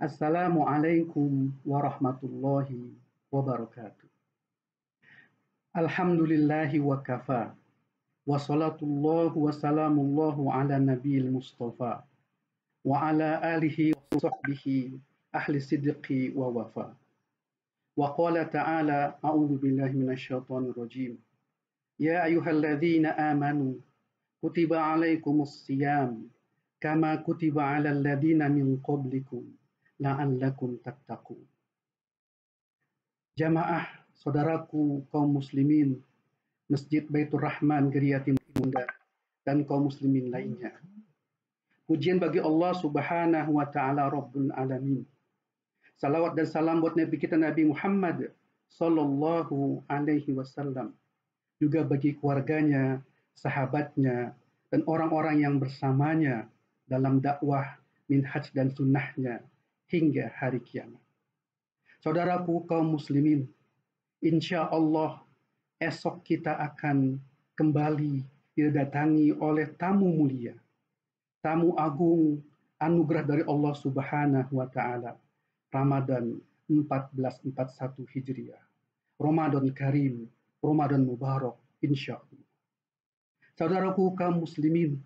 Assalamualaikum warahmatullahi wabarakatuh. Alhamdulillahi wa kafa. Wassalatullahu wassalamullahu ala nabiyil mustafa. Wa ala alihi wa sahbihi ahli sidqi wa wafa. Wa qala ta'ala a'udhu billahi minasyaitonir rajim. Ya ayyuhalladzina amanu kutiba alaikumus siyam kama kutiba alal ladzina min qablikum la'allakum tattaqun. Jamaah saudaraku kaum muslimin Masjid Baitur Rahman Geriyatin Bunda dan kaum muslimin lainnya. Pujian bagi Allah Subhanahu wa taala Rabbul Alamin. Salawat dan salam buat Nabi kita Nabi Muhammad sallallahu alaihi wasallam. Juga bagi keluarganya, sahabatnya, dan orang-orang yang bersamanya dalam dakwah, minhaj dan sunnahnya hingga hari kiamat. Saudaraku kaum muslimin, insya Allah esok kita akan kembali didatangi oleh tamu mulia, tamu agung, anugerah dari Allah Subhanahu wa taala. Ramadan 1441 Hijriah. Ramadan Karim, Ramadan Mubarak, insya Allah. Saudaraku kaum muslimin,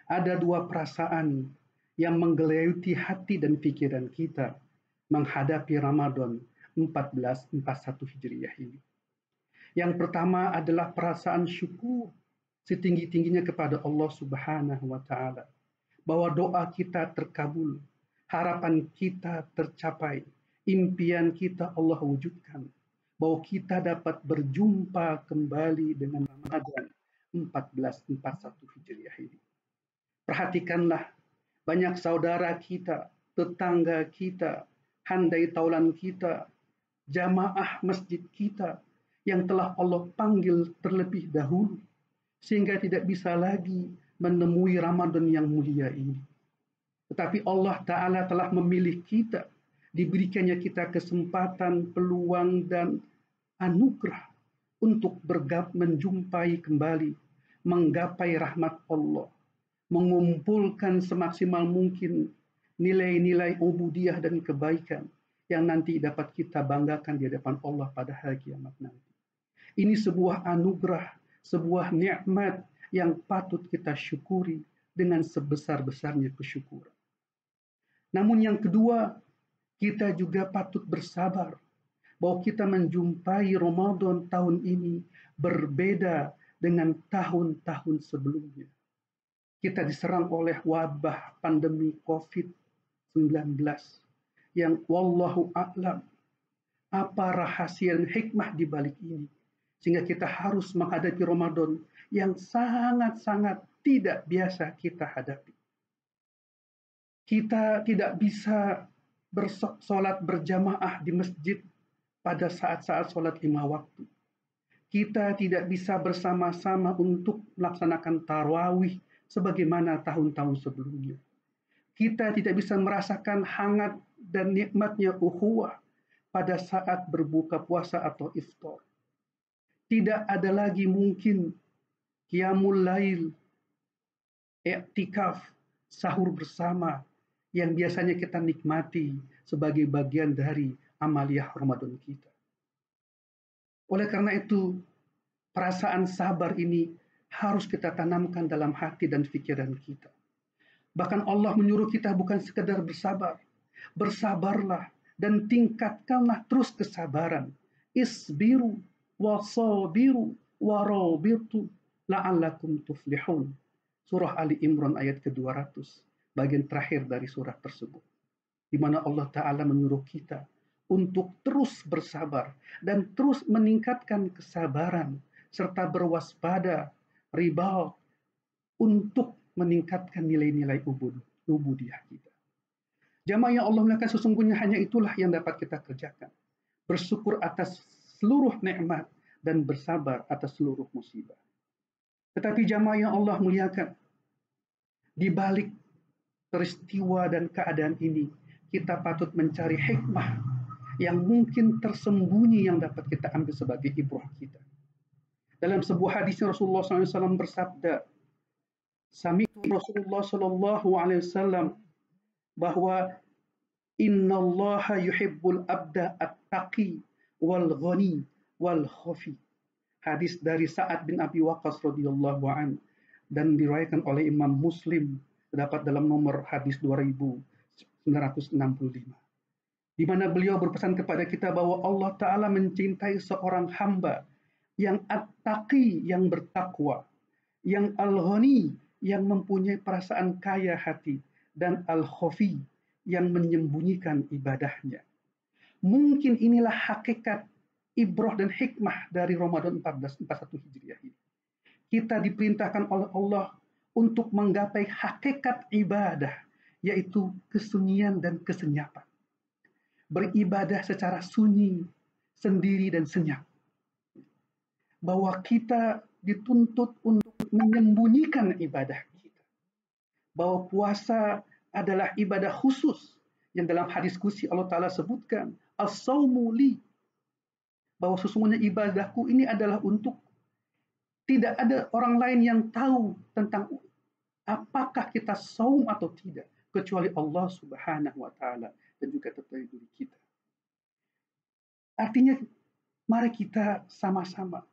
ada dua perasaan yang menggelayuti hati dan pikiran kita menghadapi Ramadan 1441 Hijriah ini. Yang pertama adalah perasaan syukur setinggi-tingginya kepada Allah Subhanahu wa taala bahwa doa kita terkabul, harapan kita tercapai, impian kita Allah wujudkan, bahwa kita dapat berjumpa kembali dengan Ramadan 1441 Hijriah ini. Perhatikanlah, banyak saudara kita, tetangga kita, handai taulan kita, jamaah masjid kita yang telah Allah panggil terlebih dahulu sehingga tidak bisa lagi menemui Ramadan yang mulia ini. Tetapi Allah Ta'ala telah memilih kita, diberikannya kita kesempatan, peluang, dan anugerah untuk menjumpai kembali, menggapai rahmat Allah, mengumpulkan semaksimal mungkin nilai-nilai ubudiyah dan kebaikan yang nanti dapat kita banggakan di hadapan Allah pada hari kiamat nanti. Ini sebuah anugerah, sebuah nikmat yang patut kita syukuri dengan sebesar-besarnya kesyukuran. Namun yang kedua, kita juga patut bersabar bahwa kita menjumpai Ramadan tahun ini berbeda dengan tahun-tahun sebelumnya. Kita diserang oleh wabah pandemi COVID-19 yang wallahu a'lam apa rahasia dan hikmah di balik ini sehingga kita harus menghadapi Ramadan yang sangat-sangat tidak biasa kita hadapi. Kita tidak bisa bersolat berjamaah di masjid pada saat-saat sholat 5 waktu. Kita tidak bisa bersama-sama untuk melaksanakan tarawih sebagaimana tahun-tahun sebelumnya. Kita tidak bisa merasakan hangat dan nikmatnya ukhuwah pada saat berbuka puasa atau iftar. Tidak ada lagi mungkin qiyamul lail, i'tikaf, sahur bersama yang biasanya kita nikmati sebagai bagian dari amaliyah Ramadan kita. Oleh karena itu, perasaan sabar ini harus kita tanamkan dalam hati dan pikiran kita. Bahkan Allah menyuruh kita bukan sekedar bersabar. Bersabarlah dan tingkatkanlah terus kesabaran. Isbiru wasabiru warabitu la'allakum tuflihun. Surah Ali Imran ayat ke-200, bagian terakhir dari surah tersebut. Di mana Allah Ta'ala menyuruh kita untuk terus bersabar dan terus meningkatkan kesabaran serta berwaspada, riba untuk meningkatkan nilai-nilai ubudiyah kita. Jamaah yang Allah muliakan, sesungguhnya hanya itulah yang dapat kita kerjakan. Bersyukur atas seluruh nikmat dan bersabar atas seluruh musibah. Tetapi jamaah yang Allah muliakan, di balik peristiwa dan keadaan ini, kita patut mencari hikmah yang mungkin tersembunyi yang dapat kita ambil sebagai ibrah kita. Dalam sebuah hadis Rasulullah SAW bersabda, Sami'tu Rasulullah SAW bahwa Innallaha yuhibbul abda at-taqi wal ghani wal khafi. Hadis dari Sa'ad bin Abi Waqqas radhiyallahu an dan diriwayatkan oleh Imam Muslim, terdapat dalam nomor hadis 2965. Di mana beliau berpesan kepada kita bahwa Allah Ta'ala mencintai seorang hamba yang at-taqi, yang bertakwa, yang al-ghani, yang mempunyai perasaan kaya hati, dan al-khafi, yang menyembunyikan ibadahnya. Mungkin inilah hakikat ibrah dan hikmah dari Ramadan 1441 Hijriah ini. Kita diperintahkan oleh Allah untuk menggapai hakikat ibadah, yaitu kesunyian dan kesenyapan. Beribadah secara sunyi, sendiri dan senyap. Bahwa kita dituntut untuk menyembunyikan ibadah kita. Bahwa puasa adalah ibadah khusus yang dalam hadis qudsi Allah Ta'ala sebutkan, as-saumu li, bahwa sesungguhnya ibadahku ini adalah untuk, tidak ada orang lain yang tahu tentang apakah kita saum atau tidak, kecuali Allah Subhanahu wa Ta'ala dan juga diri kita. Artinya, mari kita sama-sama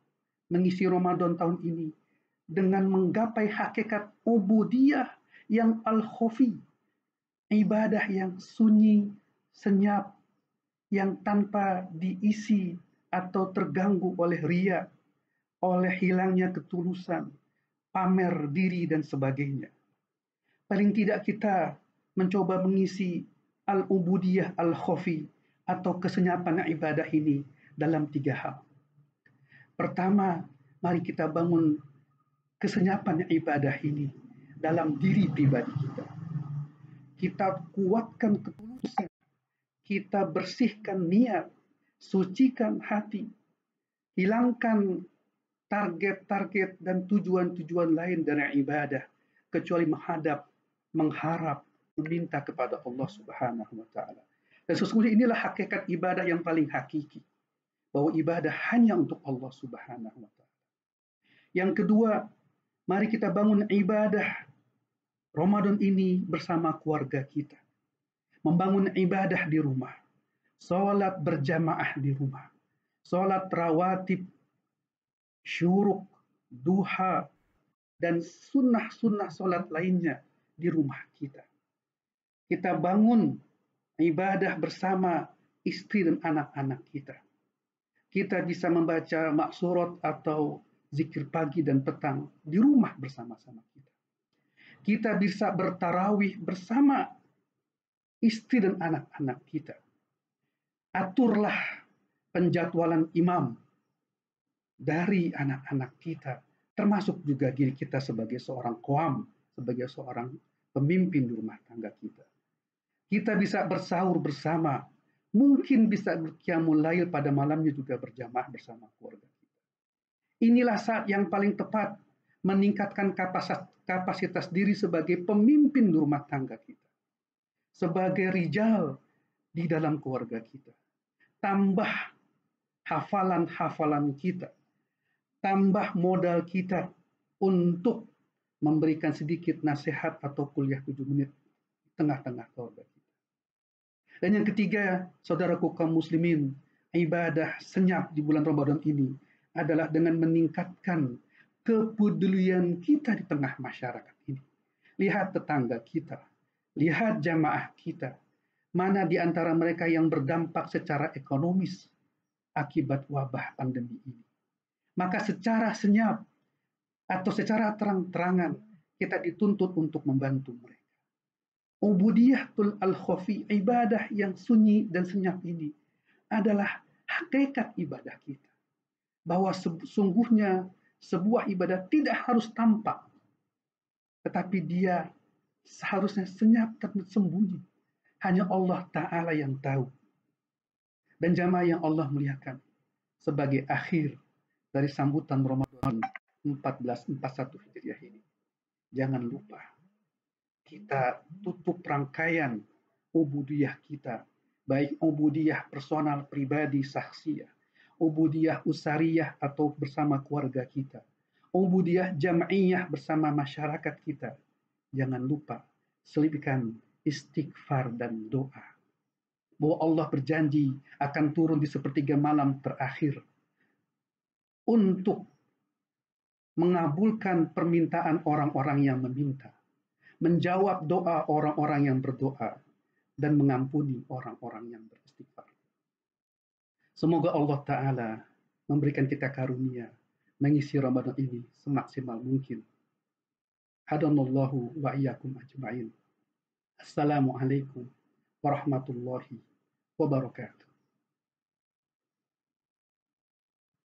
mengisi Ramadan tahun ini dengan menggapai hakikat ubudiyah yang al-khafi, ibadah yang sunyi, senyap, yang tanpa diisi atau terganggu oleh riya, oleh hilangnya ketulusan, pamer diri dan sebagainya. Paling tidak kita mencoba mengisi al-ubudiyah al-khafi atau kesenyapan ibadah ini dalam 3 hal. Pertama, mari kita bangun kesenyapan ibadah ini dalam diri pribadi kita. Kita kuatkan ketulusan, kita bersihkan niat, sucikan hati, hilangkan target-target dan tujuan-tujuan lain dari ibadah, kecuali mengharap, meminta kepada Allah Subhanahu wa Ta'ala. Dan sesungguhnya inilah hakikat ibadah yang paling hakiki, bahwa ibadah hanya untuk Allah Subhanahu wa Ta'ala. Yang kedua, mari kita bangun ibadah Ramadan ini bersama keluarga kita. Membangun ibadah di rumah, sholat berjamaah di rumah, sholat rawatib, syuruk, duha, dan sunnah-sunnah sholat lainnya di rumah kita. Kita bangun ibadah bersama istri dan anak-anak kita. Kita bisa membaca maksurat atau zikir pagi dan petang di rumah bersama-sama kita. Kita bisa bertarawih bersama istri dan anak-anak kita. Aturlah penjadwalan imam dari anak-anak kita, termasuk juga diri kita sebagai seorang qawam, sebagai seorang pemimpin di rumah tangga kita. Kita bisa bersahur bersama, mungkin bisa berqiyamul lail pada malamnya juga berjamaah bersama keluarga kita. Inilah saat yang paling tepat meningkatkan kapasitas diri sebagai pemimpin di rumah tangga kita, sebagai rijal di dalam keluarga kita. Tambah hafalan-hafalan kita, tambah modal kita untuk memberikan sedikit nasihat atau kuliah 7 menit di tengah-tengah keluarga kita. Dan yang ketiga, saudaraku kaum muslimin, ibadah senyap di bulan Ramadan ini adalah dengan meningkatkan kepedulian kita di tengah masyarakat ini. Lihat tetangga kita, lihat jamaah kita, mana di antara mereka yang berdampak secara ekonomis akibat wabah pandemi ini. Maka secara senyap atau secara terang-terangan kita dituntut untuk membantu mereka. Ubudiyatul al-khafi, ibadah yang sunyi dan senyap ini adalah hakikat ibadah kita. Bahwa sesungguhnya sebuah ibadah tidak harus tampak, tetapi dia seharusnya senyap dan sembunyi. Hanya Allah Ta'ala yang tahu. Dan jamaah yang Allah muliakan, sebagai akhir dari sambutan Ramadan 1441 Hijriah ini, jangan lupa kita tutup rangkaian ubudiyah kita, baik ubudiyah personal, pribadi, saksiyah, ubudiyah usariyah atau bersama keluarga kita, ubudiyah jam'iyah bersama masyarakat kita. Jangan lupa selipkan istighfar dan doa. bahwa Allah berjanji akan turun di sepertiga malam terakhir untuk mengabulkan permintaan orang-orang yang meminta, menjawab doa orang-orang yang berdoa, dan mengampuni orang-orang yang beristighfar. Semoga Allah Ta'ala memberikan kita karunia mengisi Ramadan ini semaksimal mungkin. Hadanallahu wa iyyakum ajma'in. Assalamualaikum warahmatullahi wabarakatuh.